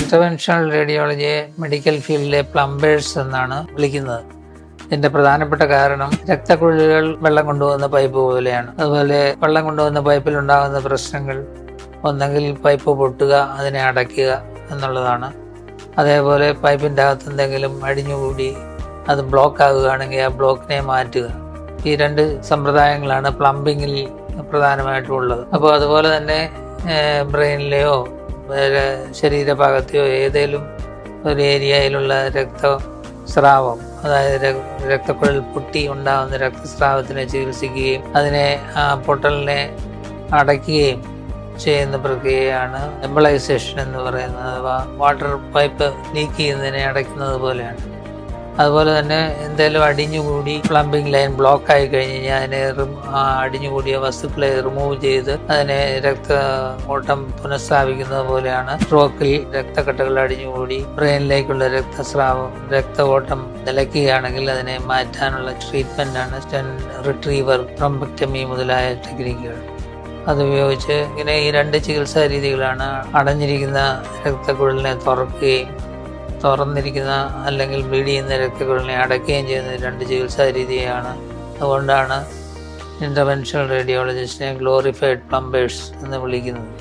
Interventional റേഡിയോളജിയെ medical ഫീൽഡിലെ plumbers എന്നാണ് വിളിക്കുന്നത്. ഇതിന്റെ പ്രധാനപ്പെട്ട കാരണം രക്തക്കുഴലുകൾ വെള്ളം കൊണ്ടുപോകുന്ന പൈപ്പ് പോലെയാണ്. അതുപോലെ വെള്ളം കൊണ്ടുപോകുന്ന പൈപ്പിൽ ഉണ്ടാകുന്ന പ്രശ്നങ്ങൾ ഒന്നെങ്കിൽ പൈപ്പ് പൊട്ടുക, അതിനെ അടയ്ക്കുക എന്നുള്ളതാണ്. അതേപോലെ പൈപ്പിൻ്റെ അകത്ത് എന്തെങ്കിലും അടിഞ്ഞുകൂടി അത് ബ്ലോക്ക് ആകുകയാണെങ്കിൽ ആ ബ്ലോക്കിനെ മാറ്റുക. ഈ രണ്ട് സമ്പ്രദായങ്ങളാണ് പ്ലംബിങ്ങിൽ പ്രധാനമായിട്ടും ഉള്ളത്. അപ്പോൾ അതുപോലെ തന്നെ ബ്രെയിനിലെയോ വേറെ ശരീരഭാഗത്തെയോ ഏതെങ്കിലും ഒരു ഏരിയയിലുള്ള രക്തസ്രാവം, അതായത് രക്തക്കുഴൽ പൊട്ടി ഉണ്ടാകുന്ന രക്തസ്രാവത്തിനെ ചികിത്സിക്കുകയും അതിനെ ആ പൊട്ടലിനെ അടയ്ക്കുകയും ചെയ്യുന്ന പ്രക്രിയയാണ് എംബളൈസേഷൻ എന്ന് പറയുന്നത്. അഥവാ വാട്ടർ പൈപ്പ് ലീക്ക് ചെയ്യുന്നതിനെ അടയ്ക്കുന്നത് പോലെയാണ്. അതുപോലെ തന്നെ എന്തെങ്കിലും അടിഞ്ഞുകൂടി പ്ലംബിംഗ് ലൈൻ ബ്ലോക്ക് ആയി കഴിഞ്ഞ് കഴിഞ്ഞാൽ അതിനെ അടിഞ്ഞുകൂടിയ വസ്തുക്കളെ റിമൂവ് ചെയ്ത് അതിനെ രക്ത ഓട്ടം പുനഃസ്ഥാപിക്കുന്നത് പോലെയാണ് സ്ട്രോക്കിൽ രക്തക്കട്ടകൾ അടിഞ്ഞുകൂടി ബ്രെയിനിലേക്കുള്ള രക്ത ഓട്ടം നിലയ്ക്കുകയാണെങ്കിൽ അതിനെ മാറ്റാനുള്ള ട്രീറ്റ്മെന്റാണ് സ്റ്റെന്റ് റിട്രീവർ, ത്രംബക്ടമി മുതലായ ടെക്നിക്കുകൾ. അതുപയോഗിച്ച് ഇങ്ങനെ ഈ രണ്ട് ചികിത്സാ രീതികളാണ്. അടഞ്ഞിരിക്കുന്ന രക്തക്കുഴലിനെ തുറന്നിരിക്കുന്ന അല്ലെങ്കിൽ ബ്ലീഡ് ചെയ്യുന്ന രക്തക്കുഴലിനെ അടയ്ക്കുകയും ചെയ്യുന്ന രണ്ട് ചികിത്സാ രീതിയാണ്. അതുകൊണ്ടാണ് ഇന്റർവെൻഷണൽ റേഡിയോളജിസ്റ്റിനെ ഗ്ലോറിഫൈഡ് പ്ലംബേഴ്സ് എന്ന് വിളിക്കുന്നത്.